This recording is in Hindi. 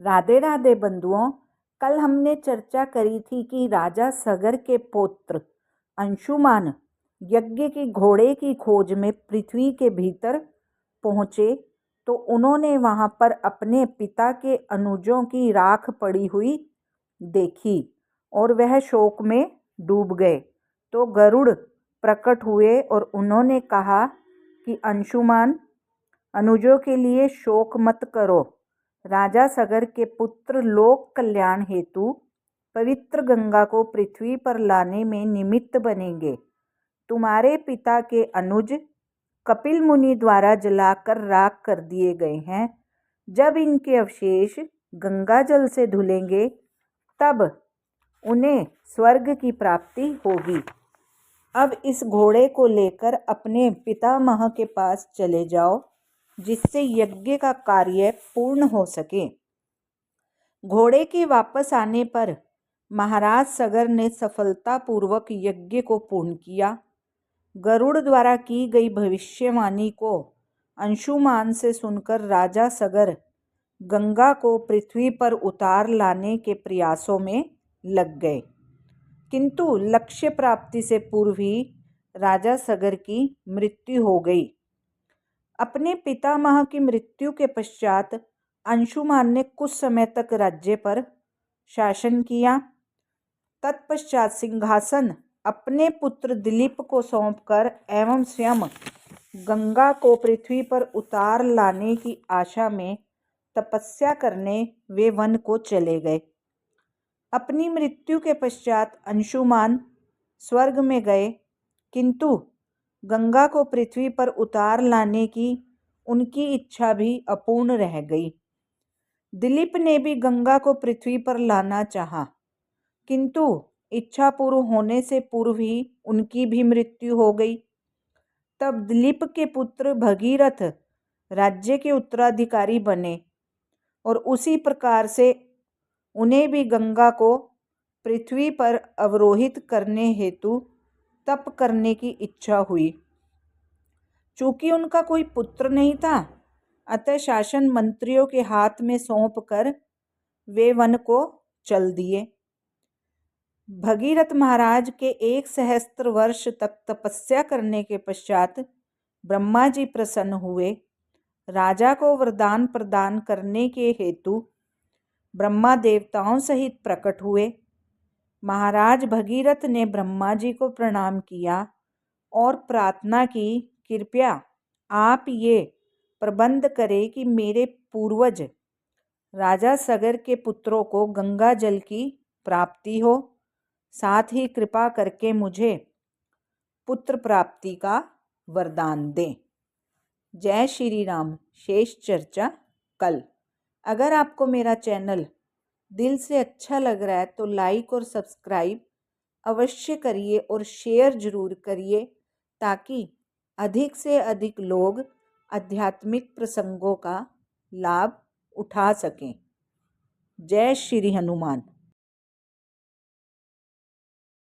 राधे राधे बंधुओं। कल हमने चर्चा करी थी कि राजा सगर के पुत्र अंशुमान यज्ञ की घोड़े की खोज में पृथ्वी के भीतर पहुँचे तो उन्होंने वहाँ पर अपने पिता के अनुजों की राख पड़ी हुई देखी और वह शोक में डूब गए। तो गरुड़ प्रकट हुए और उन्होंने कहा कि अंशुमान, अनुजों के लिए शोक मत करो। राजा सगर के पुत्र लोक कल्याण हेतु पवित्र गंगा को पृथ्वी पर लाने में निमित्त बनेंगे। तुम्हारे पिता के अनुज कपिल मुनि द्वारा जलाकर राख कर दिए गए हैं। जब इनके अवशेष गंगा जल से धुलेंगे तब उन्हें स्वर्ग की प्राप्ति होगी। अब इस घोड़े को लेकर अपने पितामह के पास चले जाओ जिससे यज्ञ का कार्य पूर्ण हो सके। घोड़े के वापस आने पर महाराज सगर ने सफलतापूर्वक यज्ञ को पूर्ण किया। गरुड़ द्वारा की गई भविष्यवाणी को अंशुमान से सुनकर राजा सगर गंगा को पृथ्वी पर उतार लाने के प्रयासों में लग गए, किंतु लक्ष्य प्राप्ति से पूर्व ही राजा सगर की मृत्यु हो गई। अपने पितामह की मृत्यु के पश्चात अंशुमान ने कुछ समय तक राज्य पर शासन किया। तत्पश्चात सिंहासन अपने पुत्र दिलीप को सौंपकर एवं स्वयं गंगा को पृथ्वी पर उतार लाने की आशा में तपस्या करने वे वन को चले गए। अपनी मृत्यु के पश्चात अंशुमान स्वर्ग में गए, किंतु गंगा को पृथ्वी पर उतार लाने की उनकी इच्छा भी अपूर्ण रह गई। दिलीप ने भी गंगा को पृथ्वी पर लाना चाहा, किंतु इच्छा पूर्ण होने से पूर्व ही उनकी भी मृत्यु हो गई। तब दिलीप के पुत्र भगीरथ राज्य के उत्तराधिकारी बने और उसी प्रकार से उन्हें भी गंगा को पृथ्वी पर अवरोहित करने हेतु तप करने की इच्छा हुई। चूंकि उनका कोई पुत्र नहीं था, अतः शासन मंत्रियों के हाथ में सौंपकर वे वन को चल दिए। भगीरथ महाराज के 1 सहस्त्र वर्ष तक तपस्या करने के पश्चात ब्रह्मा जी प्रसन्न हुए। राजा को वरदान प्रदान करने के हेतु ब्रह्मा देवताओं सहित प्रकट हुए। महाराज भगीरथ ने ब्रह्मा जी को प्रणाम किया और प्रार्थना की, कृपया आप ये प्रबंध करें कि मेरे पूर्वज राजा सगर के पुत्रों को गंगा जल की प्राप्ति हो, साथ ही कृपा करके मुझे पुत्र प्राप्ति का वरदान दें। जय श्री राम। शेष चर्चा कल। अगर आपको मेरा चैनल दिल से अच्छा लग रहा है तो लाइक और सब्सक्राइब अवश्य करिए और शेयर जरूर करिए ताकि अधिक से अधिक लोग आध्यात्मिक प्रसंगों का लाभ उठा सकें। जय श्री हनुमान।